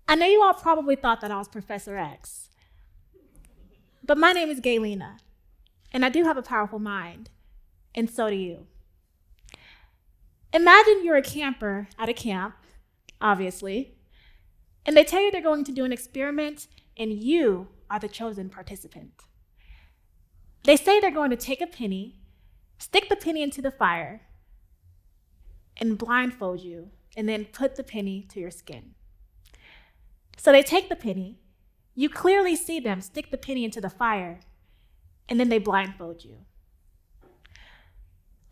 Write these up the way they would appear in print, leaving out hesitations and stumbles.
I know you all probably thought that I was Professor X, but my name is Gailina, and I do have a powerful mind, and so do you. Imagine you're a camper at a camp, obviously, and they tell you they're going to do an experiment, and you are the chosen participant. They say they're going to take a penny, stick the penny into the fire, and blindfold you, and then put the penny to your skin. So they take the penny, you clearly see them stick the penny into the fire, and then they blindfold you.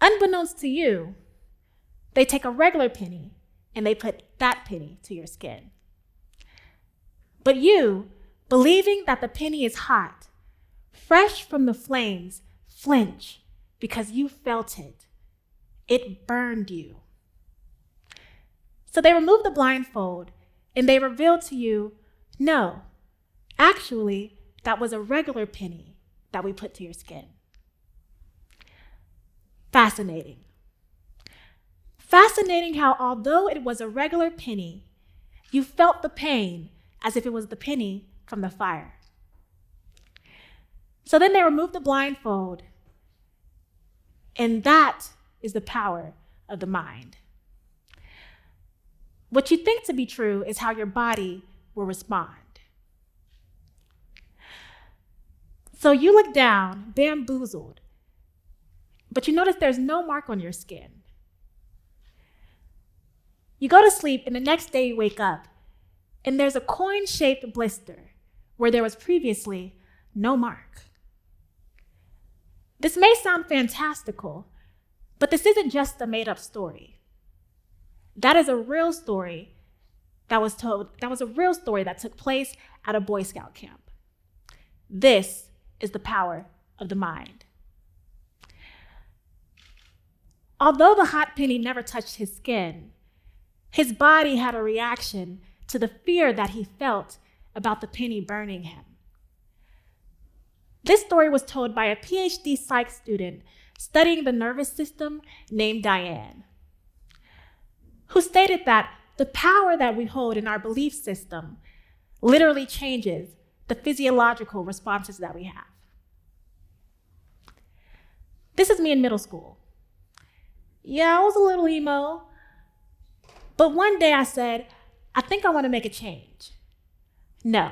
Unbeknownst to you, they take a regular penny and they put that penny to your skin. But you, believing that the penny is hot, fresh from the flames, flinch because you felt it. It burned you. So they remove the blindfold and they reveal to you, no, actually, that was a regular penny that we put to your skin. Fascinating. Fascinating how although it was a regular penny, you felt the pain as if it was the penny from the fire. So then they remove the blindfold, and that is the power of the mind. What you think to be true is how your body will respond. So you look down, bamboozled, but you notice there's no mark on your skin. You go to sleep, and the next day you wake up, and there's a coin-shaped blister where there was previously no mark. This may sound fantastical, but this isn't just a made-up story. That is a real story that was told. That was a real story that took place at a Boy Scout camp. This is the power of the mind. Although the hot penny never touched his skin, his body had a reaction to the fear that he felt about the penny burning him. This story was told by a PhD psych student studying the nervous system named Diane, who stated that the power that we hold in our belief system literally changes the physiological responses that we have. This is me in middle school. Yeah, I was a little emo, but one day I said, I think I want to make a change. No,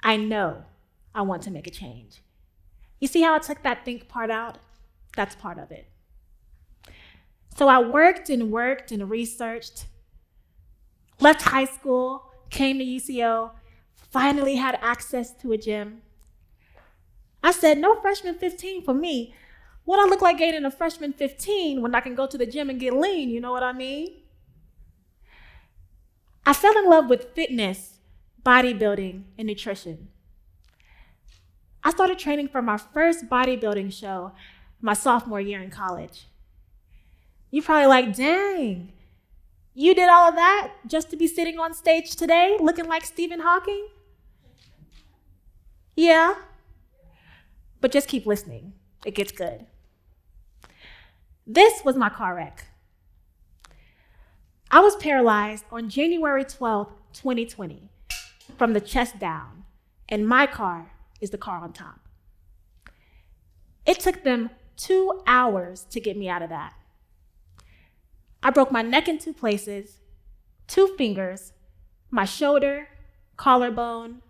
I know I want to make a change. You see how I took that think part out? That's part of it. So I worked and researched, left high school, came to UCO, finally had access to a gym. I said, no freshman 15 for me. What I look like gaining a freshman 15 when I can go to the gym and get lean, you know what I mean? I fell in love with fitness, bodybuilding, and nutrition. I started training for my first bodybuilding show my sophomore year in college. You're probably like, dang, you did all of that just to be sitting on stage today looking like Stephen Hawking? Yeah, but just keep listening. It gets good. This was my car wreck. I was paralyzed on January 12th, 2020, from the chest down, and my car is the car on top. It took them 2 hours to get me out of that. I broke my neck in 2 places, 2 fingers, my shoulder, collarbone,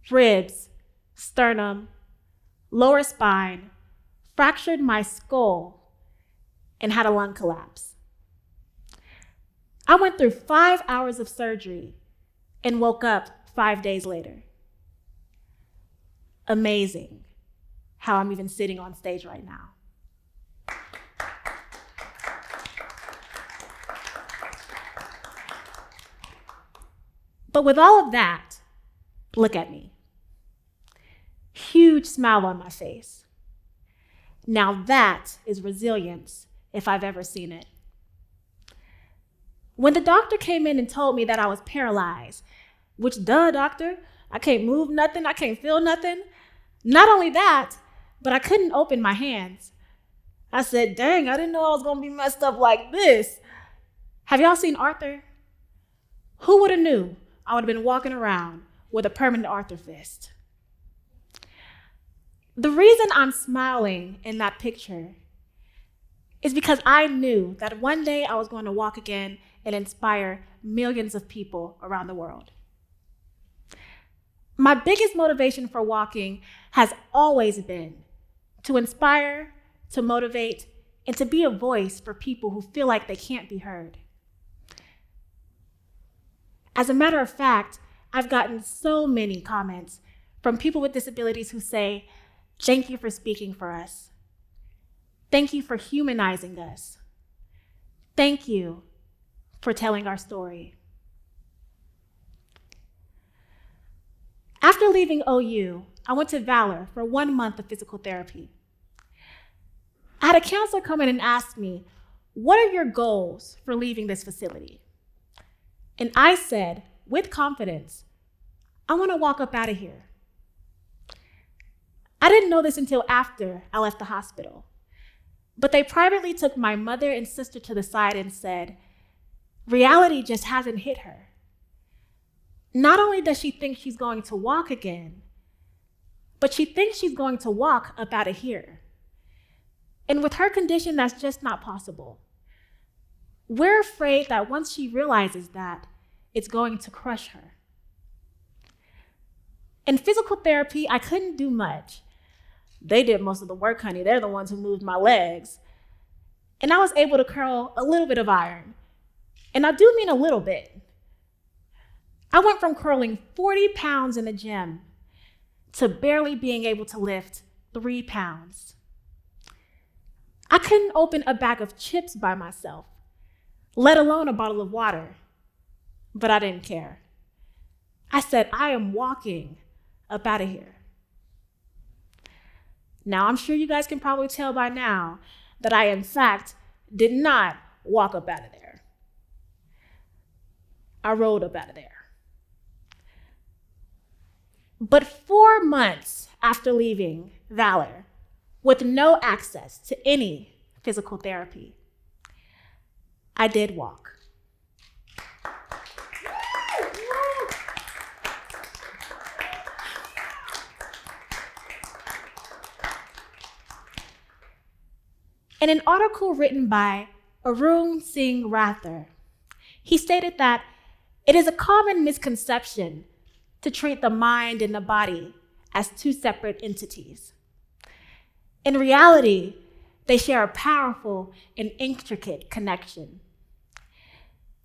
ribs, sternum, lower spine, fractured my skull, and had a lung collapse. I went through 5 hours of surgery and woke up 5 days later. Amazing how I'm even sitting on stage right now. But with all of that, look at me. Huge smile on my face. Now that is resilience if I've ever seen it. When the doctor came in and told me that I was paralyzed, which duh, doctor, I can't move nothing, I can't feel nothing. Not only that, but I couldn't open my hands. I said, dang, I didn't know I was gonna be messed up like this. Have y'all seen Arthur? Who would have knew I would have been walking around with a permanent Arthur fist. The reason I'm smiling in that picture is because I knew that one day I was going to walk again and inspire millions of people around the world. My biggest motivation for walking has always been to inspire, to motivate, and to be a voice for people who feel like they can't be heard. As a matter of fact, I've gotten so many comments from people with disabilities who say, "Thank you for speaking for us. Thank you for humanizing us. Thank you for telling our story." After leaving OU, I went to Valor for 1 month of physical therapy. I had a counselor come in and ask me, "What are your goals for leaving this facility?" And I said, with confidence, "I want to walk up out of here." I didn't know this until after I left the hospital, but they privately took my mother and sister to the side and said, reality just hasn't hit her. Not only does she think she's going to walk again, but she thinks she's going to walk up out of here. And with her condition, that's just not possible. We're afraid that once she realizes that, it's going to crush her. In physical therapy, I couldn't do much. They did most of the work, honey. They're the ones who moved my legs. And I was able to curl a little bit of iron. And I do mean a little bit. I went from curling 40 pounds in the gym to barely being able to lift 3 pounds. I couldn't open a bag of chips by myself, let alone a bottle of water. But I didn't care. I said, I am walking up out of here. Now, I'm sure you guys can probably tell by now that I, in fact, did not walk up out of there. I rolled up out of there. But 4 months after leaving Valor, with no access to any physical therapy, I did walk. In an article written by Arun Singh Rathore, he stated that it is a common misconception to treat the mind and the body as two separate entities. In reality, they share a powerful and intricate connection.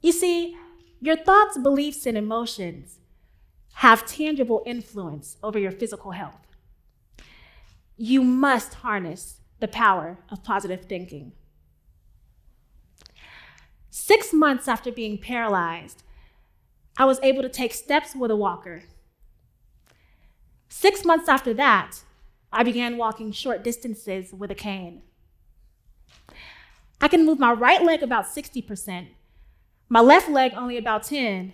You see, your thoughts, beliefs, and emotions have tangible influence over your physical health. You must harness the power of positive thinking. 6 months after being paralyzed, I was able to take steps with a walker. 6 months after that, I began walking short distances with a cane. I can move my right leg about 60%, my left leg only about 10%.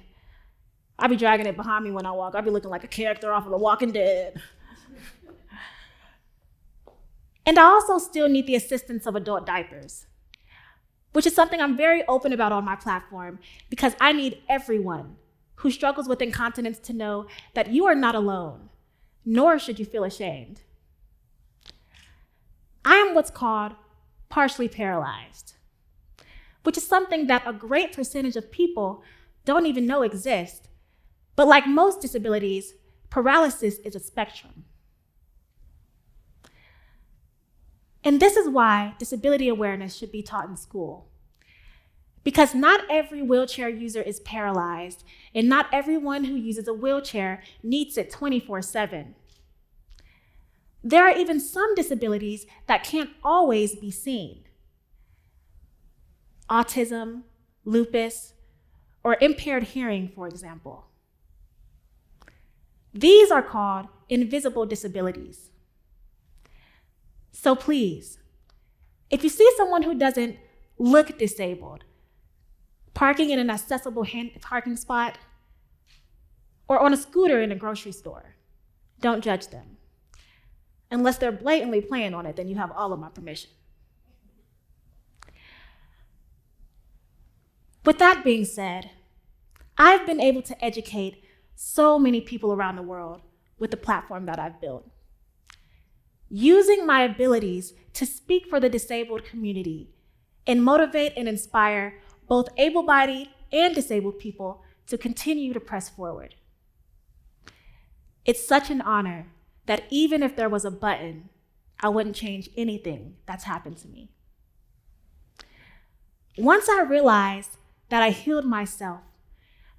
I be dragging it behind me when I walk. I be looking like a character off of The Walking Dead. And I also still need the assistance of adult diapers, which is something I'm very open about on my platform because I need everyone who struggles with incontinence to know that you are not alone, nor should you feel ashamed. I am what's called partially paralyzed, which is something that a great percentage of people don't even know exists. But like most disabilities, paralysis is a spectrum. And this is why disability awareness should be taught in school. Because not every wheelchair user is paralyzed, and not everyone who uses a wheelchair needs it 24/7. There are even some disabilities that can't always be seen. Autism, lupus, or impaired hearing, for example. These are called invisible disabilities. So please, if you see someone who doesn't look disabled, parking in an accessible parking spot, or on a scooter in a grocery store, don't judge them. Unless they're blatantly playing on it, then you have all of my permission. With that being said, I've been able to educate so many people around the world with the platform that I've built. Using my abilities to speak for the disabled community and motivate and inspire both able-bodied and disabled people to continue to press forward. It's such an honor that even if there was a button, I wouldn't change anything that's happened to me. Once I realized that I healed myself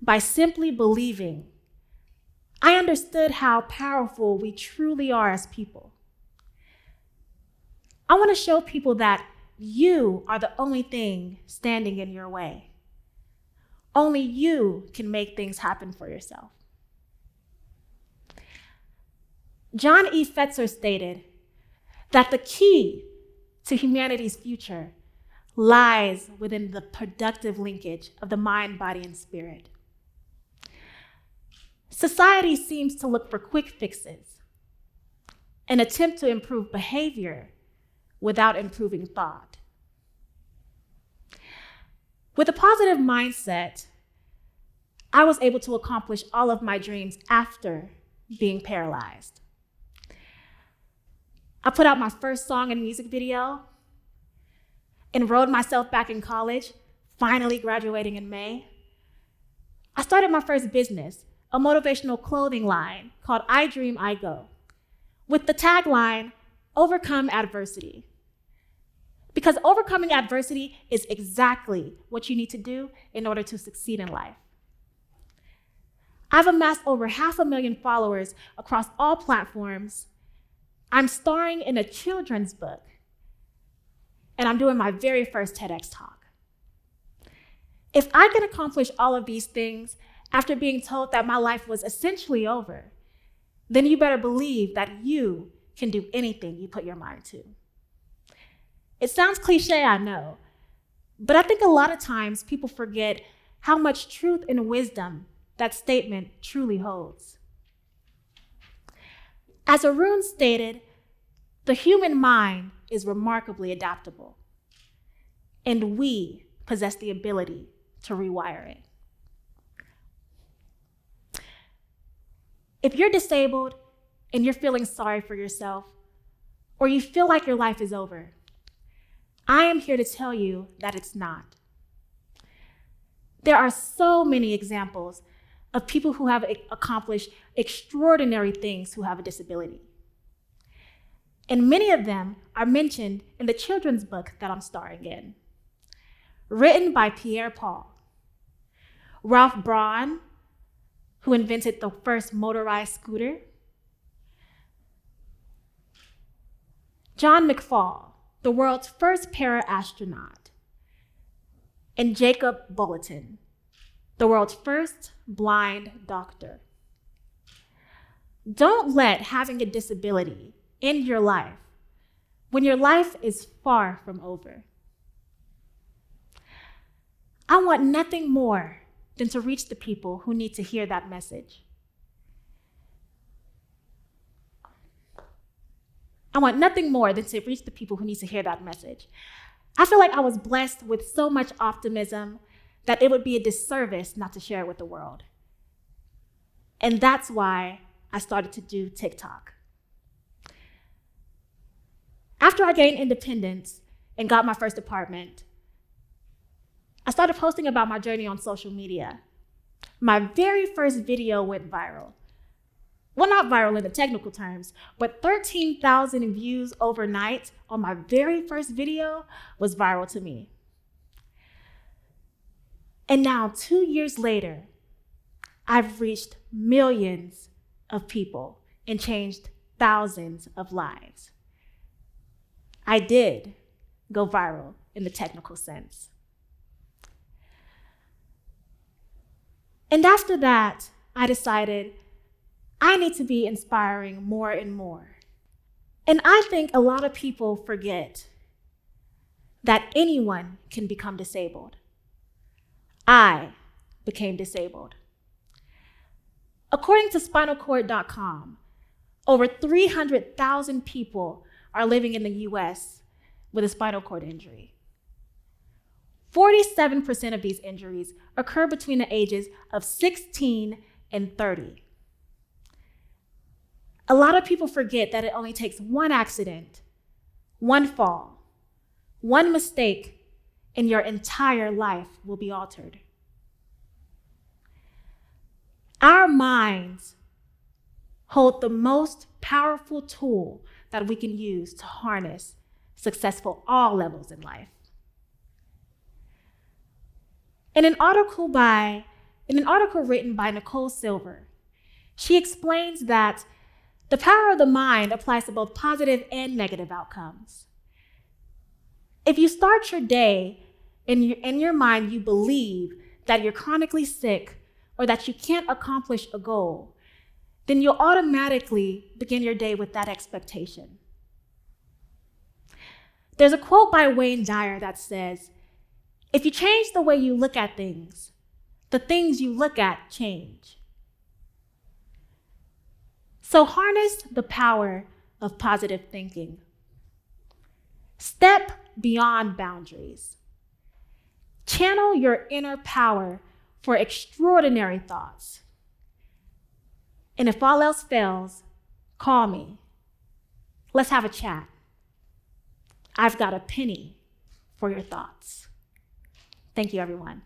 by simply believing, I understood how powerful we truly are as people. I want to show people that you are the only thing standing in your way. Only you can make things happen for yourself. John E. Fetzer stated that the key to humanity's future lies within the productive linkage of the mind, body, and spirit. Society seems to look for quick fixes, an attempt to improve behavior without improving thought. With a positive mindset, I was able to accomplish all of my dreams after being paralyzed. I put out my first song and music video, enrolled myself back in college, finally graduating in May. I started my first business, a motivational clothing line called I Dream, I Go, with the tagline, overcome adversity. Because overcoming adversity is exactly what you need to do in order to succeed in life. I've amassed over 500,000 followers across all platforms. I'm starring in a children's book, and I'm doing my very first TEDx talk. If I can accomplish all of these things after being told that my life was essentially over, then you better believe that you can do anything you put your mind to. It sounds cliche, I know, but I think a lot of times people forget how much truth and wisdom that statement truly holds. As Arun stated, the human mind is remarkably adaptable, and we possess the ability to rewire it. If you're disabled and you're feeling sorry for yourself, or you feel like your life is over, I am here to tell you that it's not. There are so many examples of people who have accomplished extraordinary things who have a disability. And many of them are mentioned in the children's book that I'm starring in. Written by Pierre Paul, Ralph Braun, who invented the first motorized scooter, John McFall, the world's first para-astronaut, and Jacob Bulletin, the world's first blind doctor. Don't let having a disability end your life when your life is far from over. I want nothing more than to reach the people who need to hear that message. I want nothing more than to reach the people who need to hear that message. I feel like I was blessed with so much optimism that it would be a disservice not to share it with the world. And that's why I started to do TikTok. After I gained independence and got my first apartment, I started posting about my journey on social media. My very first video went viral. Well, not viral in the technical terms, but 13,000 views overnight on my very first video was viral to me. And now, 2 years later, I've reached millions of people and changed thousands of lives. I did go viral in the technical sense. And after that, I decided I need to be inspiring more and more. And I think a lot of people forget that anyone can become disabled. I became disabled. According to spinalcord.com, over 300,000 people are living in the US with a spinal cord injury. 47% of these injuries occur between the ages of 16 and 30. A lot of people forget that it only takes one accident, one fall, one mistake, and your entire life will be altered. Our minds hold the most powerful tool that we can use to harness successful all levels in life. In an article written by Nicole Silver, she explains that the power of the mind applies to both positive and negative outcomes. If you start your day in your mind, you believe that you're chronically sick or that you can't accomplish a goal, then you'll automatically begin your day with that expectation. There's a quote by Wayne Dyer that says, "If you change the way you look at things, the things you look at change." So harness the power of positive thinking. Step beyond boundaries. Channel your inner power for extraordinary thoughts. And if all else fails, call me. Let's have a chat. I've got a penny for your thoughts. Thank you, everyone.